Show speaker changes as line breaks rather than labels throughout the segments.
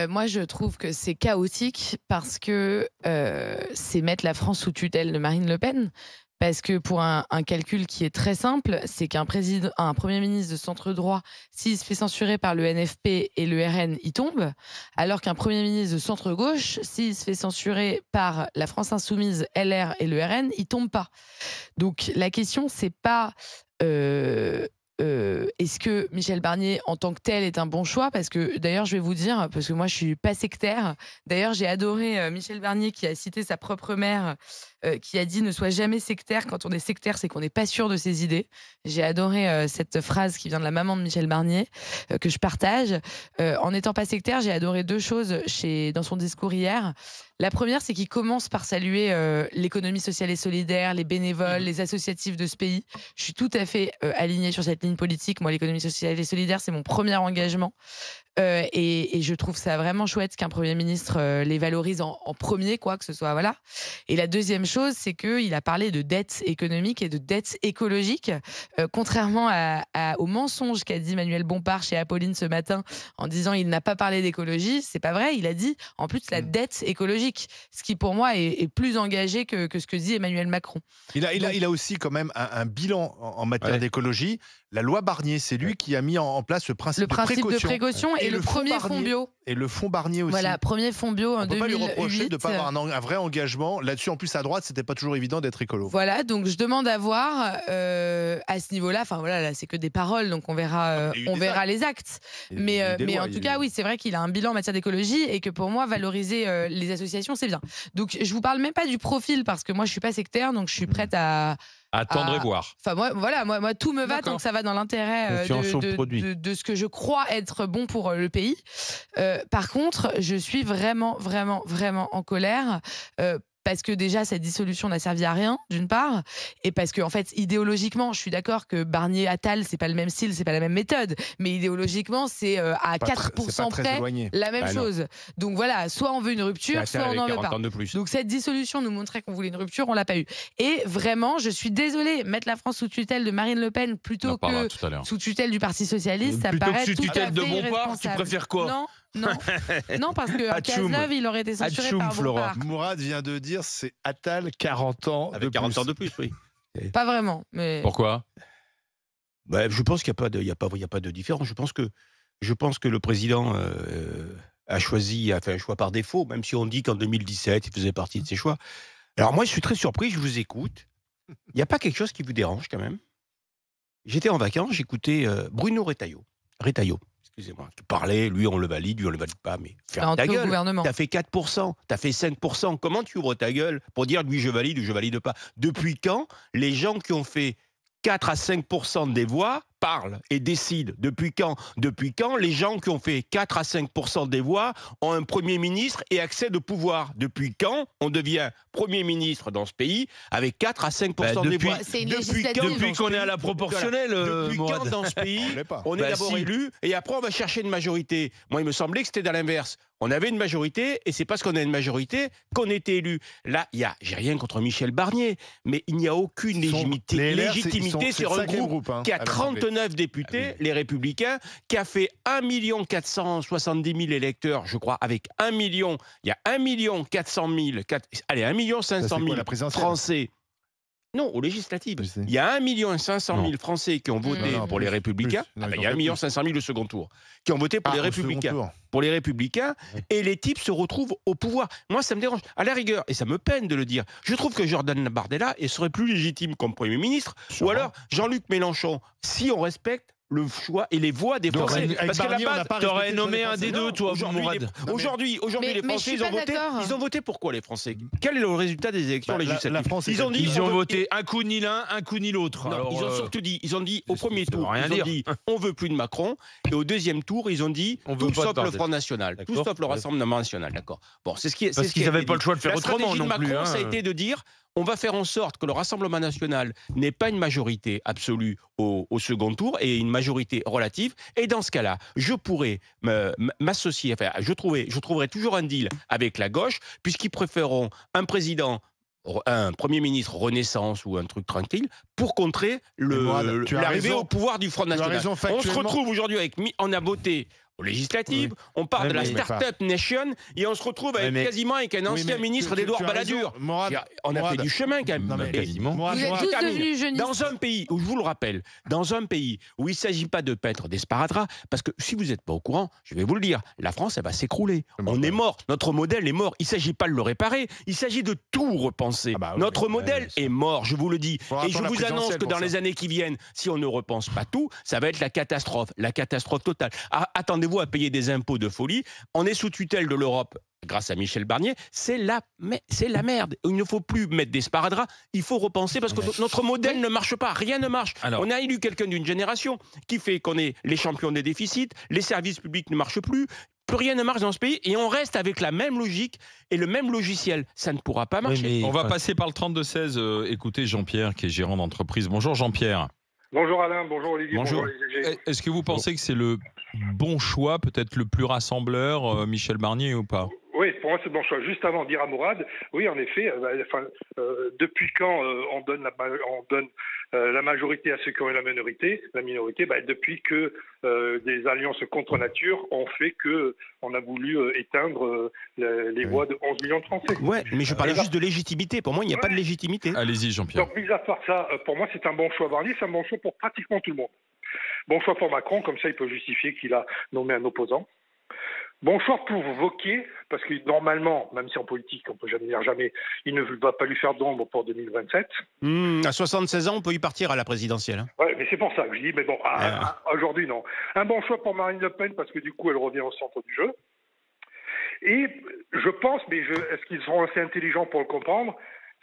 Moi, je trouve que c'est chaotique parce que c'est mettre la France sous tutelle de Marine Le Pen. Parce que pour un calcul qui est très simple, c'est un Premier ministre de centre droit, s'il se fait censurer par le NFP et le RN, il tombe. Alors qu'un Premier ministre de centre gauche, s'il se fait censurer par la France Insoumise, LR et le RN, il tombe pas. Donc la question, c'est pas est-ce que Michel Barnier en tant que tel est un bon choix? Parce que d'ailleurs, je vais vous dire, parce que moi je suis pas sectaire. D'ailleurs, j'ai adoré Michel Barnier qui a cité sa propre mère, qui a dit ne sois jamais sectaire. Quand on est sectaire, c'est qu'on n'est pas sûr de ses idées. J'ai adoré cette phrase qui vient de la maman de Michel Barnier, que je partage. En n'étant pas sectaire, j'ai adoré deux choses dans son discours hier. La première, c'est qu'il commence par saluer l'économie sociale et solidaire, les bénévoles, les associatifs de ce pays. Je suis tout à fait alignée sur cette ligne politique. Moi, l'économie sociale et solidaire, c'est mon premier engagement. Et je trouve ça vraiment chouette qu'un Premier ministre les valorise en premier, quoi, que ce soit, voilà. Et la deuxième chose, c'est qu'il a parlé de dette économique et de dette écologique, contrairement au mensonge qu'a dit Manuel Bompard chez Apolline ce matin en disant il n'a pas parlé d'écologie. C'est pas vrai, il a dit en plus la dette écologique, ce qui pour moi est plus engagé que ce que dit Emmanuel Macron.
Il a aussi quand même un bilan en matière d'écologie. La loi Barnier, c'est lui qui a mis en place le principe
de précaution et le premier fonds bio.
Et le fonds Barnier aussi.
Voilà, premier fonds bio en 2008. On ne peut pas lui reprocher
de ne pas avoir un vrai engagement. Là-dessus, en plus, à droite, c'était pas toujours évident d'être écolo.
Voilà, donc je demande à voir à ce niveau-là. Enfin voilà, là, c'est que des paroles, donc on verra les actes. Mais en tout cas, oui, c'est vrai qu'il a un bilan en matière d'écologie et que pour moi, valoriser les associations, c'est bien. Donc je vous parle même pas du profil parce que moi, je suis pas sectaire, donc je suis prête à
attendre et voir.
Enfin, moi, tout me va tant que ça va dans l'intérêt de ce que je crois être bon pour le pays. Par contre, je suis vraiment, vraiment, vraiment en colère. Parce que déjà, cette dissolution n'a servi à rien, d'une part, et parce que, en fait, idéologiquement, je suis d'accord que Barnier-Attal, c'est pas le même style, c'est pas la même méthode, mais idéologiquement, c'est à 4% près la même chose. Donc voilà, soit on veut une rupture, soit on n'en veut pas. Donc cette dissolution nous montrait qu'on voulait une rupture, on l'a pas eu. Et vraiment, je suis désolée, mettre la France sous tutelle de Marine Le Pen plutôt que sous tutelle du Parti Socialiste, ça paraît tout à fait irresponsable. Plutôt que sous tutelle de Bompard,
tu préfères quoi?
Non, parce que Cazeneuve, il aurait été censuré par Bompard.
Mourad vient de dire c'est Attal 40 ans
avec 40 ans de plus, oui.
Pas vraiment, mais
pourquoi?
Je pense qu'il n'y a pas de différence. Je pense que le président a fait un choix par défaut, même si on dit qu'en 2017 il faisait partie de ses choix. Alors moi, je suis très surpris. Je vous écoute. Il n'y a pas quelque chose qui vous dérange quand même? J'étais en vacances, j'écoutais Bruno Retailleau. Excusez-moi, qui parlait, lui on le valide pas, mais ferme ta gueule, t'as fait 4%, t'as fait 5%, comment tu ouvres ta gueule pour dire lui je valide ou je valide pas? Depuis quand les gens qui ont fait 4 à 5% des voix parlent et décident? Depuis quand les gens qui ont fait 4 à 5% des voix ont un Premier ministre et accèdent au pouvoir? Depuis quand on devient Premier ministre dans ce pays avec 4 à 5% des voix?
Depuis qu'on est à la proportionnelle,
depuis quand dans ce pays on est d'abord élu et après on va chercher une majorité? Moi, il me semblait que c'était dans l'inverse. On avait une majorité et c'est parce qu'on a une majorité qu'on était élu. Là, j'ai rien contre Michel Barnier, mais il n'y a aucune légitimité sur un groupe qui a 39 députés, les Républicains, qui a fait 1 470 000 électeurs, je crois, avec 1 million, il y a 1 400 000, 1 500 000 Français. Non, aux législatives. Il y a 1 500 000 Français qui ont voté pour les Républicains. Il y a 1 500 000 le second tour, qui ont voté pour les Républicains. Pour les Républicains, et les types se retrouvent au pouvoir. Moi, ça me dérange. À la rigueur, et ça me peine de le dire, je trouve que Jordan Bardella serait plus légitime comme Premier ministre, ou alors Jean-Luc Mélenchon, si on respecte le choix et les voix des Français.
Parce que là-bas, t'aurais nommé un des deux, toi, Mourad.
Aujourd'hui, les Français, ils ont voté pour quoi, les Français? Quel est le résultat des élections législatives?
Ils ont voté un coup ni l'un, un coup ni l'autre.
Ils ont surtout dit, au premier tour, ils ont dit on veut plus de Macron, et au deuxième tour, ils ont dit tout sauf le Front National, tout sauf le Rassemblement National, d'accord. Bon, c'est ce qui est.
Parce qu'ils n'avaient pas le choix de faire autrement non plus.
Macron, ça a été de dire on va faire en sorte que le Rassemblement national n'ait pas une majorité absolue au second tour et une majorité relative. Et dans ce cas-là, je pourrais m'associer, enfin, je trouverai toujours un deal avec la gauche, puisqu'ils préféreront un Premier ministre Renaissance ou un truc tranquille pour contrer l'arrivée au pouvoir du Front National. On se retrouve aujourd'hui on a voté aux législatives, on part de la Startup Nation et on se retrouve avec quasiment avec un ancien ministre d'Édouard Balladur. On a fait du chemin quand même.
Vous êtes tous devenus jeunistes.
Dans un pays où, je vous le rappelle, dans un pays où il ne s'agit pas de peindre des sparadraps, parce que si vous n'êtes pas au courant, je vais vous le dire, la France, elle va s'écrouler. On est mort. Notre modèle est mort. Il ne s'agit pas de le réparer. Il s'agit de tout repenser. Notre modèle est mort, je vous le dis. Et je vous annonce que dans les années qui viennent, si on ne repense pas tout, ça va être la catastrophe totale. Attendez-vous à payer des impôts de folie. On est sous tutelle de l'Europe. Grâce à Michel Barnier, c'est la merde. Il ne faut plus mettre des sparadraps, il faut repenser parce que notre modèle ne marche pas, rien ne marche. Alors, on a élu quelqu'un d'une génération qui fait qu'on est les champions des déficits, les services publics ne marchent plus rien ne marche dans ce pays et on reste avec la même logique et le même logiciel. Ça ne pourra pas marcher.
On va passer par le 32-16. Écoutez Jean-Pierre qui est gérant d'entreprise. Bonjour Jean-Pierre.
Bonjour Alain, bonjour Olivier.
Bonjour.
Est-ce que vous pensez que c'est le bon choix, peut-être le plus rassembleur, Michel Barnier ou pas ?
Oui, pour moi c'est le bon choix. Juste avant de dire à Mourad, oui en effet, depuis quand on donne la majorité à ceux qui ont la minorité, depuis que des alliances contre nature ont fait qu'on a voulu éteindre les voix de 11 millions de Français.
Ouais, mais je parlais juste de légitimité. Pour moi, il n'y a pas de légitimité.
Allez-y Jean-Pierre.
Donc, mis à part ça, pour moi c'est un bon choix Barnier, c'est un bon choix pour pratiquement tout le monde. Bon choix pour Macron, comme ça il peut justifier qu'il a nommé un opposant. Bon choix pour Wauquiez, parce que normalement, même si en politique, on ne peut jamais dire jamais, il ne va pas lui faire d'ombre pour 2027.
À 76 ans, on peut y partir à la présidentielle. Hein.
Oui, mais c'est pour ça que je dis, mais bon, aujourd'hui, non. Un bon choix pour Marine Le Pen, parce que du coup, elle revient au centre du jeu. Et je pense, mais est-ce qu'ils seront assez intelligents pour le comprendre,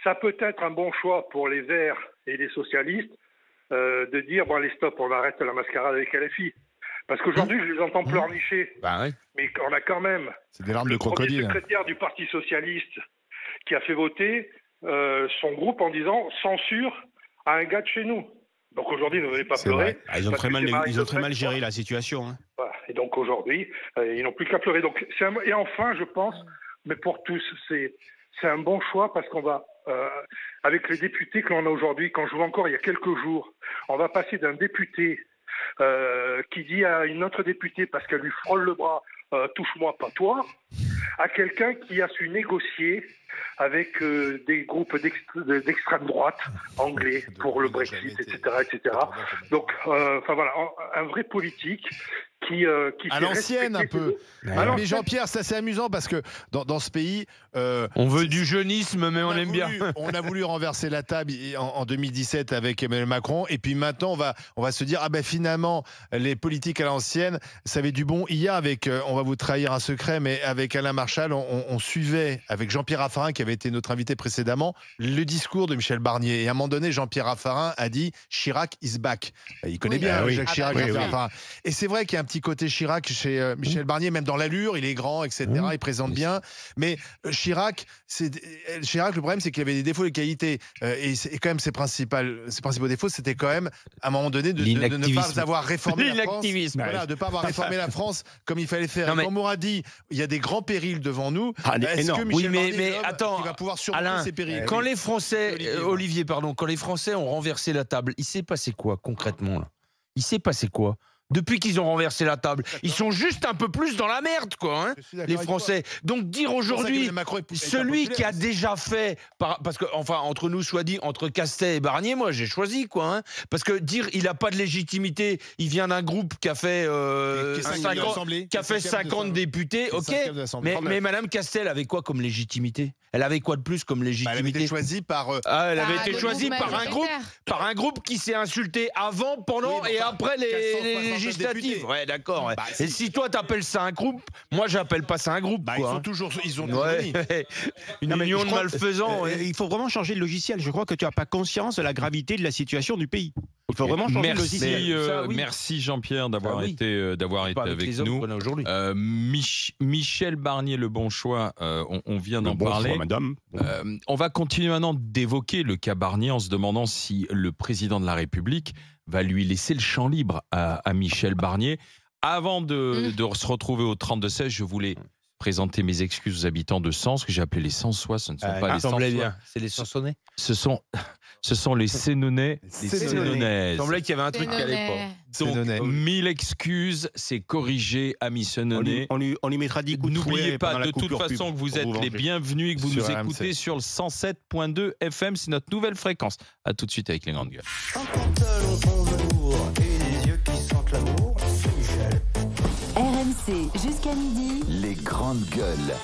ça peut être un bon choix pour les Verts et les socialistes de dire, bon allez stop, on arrête la mascarade avec LFI. Parce qu'aujourd'hui, je les entends pleurnicher. Mais on a quand même
des larmes de crocodile.
Le secrétaire du Parti Socialiste qui a fait voter son groupe en disant censure à un gars de chez nous. Donc aujourd'hui, ne venez pas pleurer.
Ils ont très mal géré la situation. Hein.
Voilà. Et donc aujourd'hui, ils n'ont plus qu'à pleurer. Donc, et enfin, je pense, mais pour tous, c'est un bon choix parce qu'on va, avec les députés que l'on a aujourd'hui, quand je vois encore il y a quelques jours, on va passer d'un député qui dit à une autre députée parce qu'elle lui frôle le bras touche-moi pas toi, à quelqu'un qui a su négocier avec des groupes d'extrême droite anglais pour le Brexit, etc. Donc, voilà, un vrai politique qui
à l'ancienne un peu. Mais Jean-Pierre, ça c'est amusant parce que dans ce pays,
on veut du jeunisme, mais on aime bien.
On a voulu renverser la table en 2017 avec Emmanuel Macron, et puis maintenant on va se dire finalement les politiques à l'ancienne, ça avait du bon. Hier avec, on va vous trahir un secret, mais avec Alain Marchal, on suivait avec Jean-Pierre Raffarin qui avait été notre invité précédemment le discours de Michel Barnier. Et à un moment donné, Jean-Pierre Raffarin a dit Chirac is back. Il connaît bien Jacques Chirac. Raffarin. Et c'est vrai qu'il y a un petit côté Chirac chez Michel Barnier, même dans l'allure, il est grand, etc. Il présente bien. Mais Chirac, le problème, c'est qu'il avait des défauts et des qualités. Et quand même, ses principaux défauts, c'était quand même, à un moment donné, de ne pas avoir réformé la France. Voilà, de ne pas avoir réformé la France comme il fallait faire. Comme Mourad dit, il y a des grands périls devant nous. Est-ce que Michel Barnier va pouvoir surmonter ces périls?
Quand les Français, Olivier, quand les Français ont renversé la table, il s'est passé quoi concrètement là? Il s'est passé quoi? Depuis qu'ils ont renversé la table, ils sont juste un peu plus dans la merde, quoi, hein, les Français. Donc dire aujourd'hui, celui qui a déjà fait, parce que, enfin, entre nous, soit dit, entre Castet et Barnier, moi, j'ai choisi, quoi, hein, parce que dire il n'a pas de légitimité, il vient d'un groupe qui a fait 50 députés, ok, mais Madame Castet, elle avait quoi comme légitimité? Elle avait quoi de plus comme légitimité?
Elle avait été choisie par...
elle avait été choisie par un groupe qui s'est insulté avant, pendant et après les législatives. Ouais, d'accord. Ouais. Et si toi t'appelles ça un groupe, moi j'appelle pas ça un groupe. Quoi,
ils ont
une union de malfaisants.
Il faut vraiment changer le logiciel. Je crois que tu n'as pas conscience de la gravité de la situation du pays. Il faut vraiment changer le logiciel.
Merci Jean-Pierre d'avoir été avec nous. Michel Barnier, le bon choix, on vient d'en parler.
Madame.
On va continuer maintenant d'évoquer le cas Barnier en se demandant si le président de la République va lui laisser le champ libre à Michel Barnier. Avant de se retrouver au 32-16, je voulais présenter mes excuses aux habitants de Sens, que j'ai appelé les Sensois. Ce ne sont pas les Sensois.
Bien. C'est les Sansonnais.
Ce sont les Sénonais, les Sénonaises.
Il semblait qu'il y avait un truc qui allait pas.
Donc, 1000 excuses, c'est corrigé, amis Sénonais.
On lui mettra 10 coups de fouet.
N'oubliez pas
pendant la
de toute
coupure
façon
pub.
que vous êtes les bienvenus et que vous
Sur
nous
RMC.
écoutez sur le 107.2 FM. C'est notre nouvelle fréquence. À tout de suite avec les grandes gueules.
Un pantalon en velours et des yeux qui sentent l'amour, c'est Michel.
RMC jusqu'à midi.
Les grandes gueules.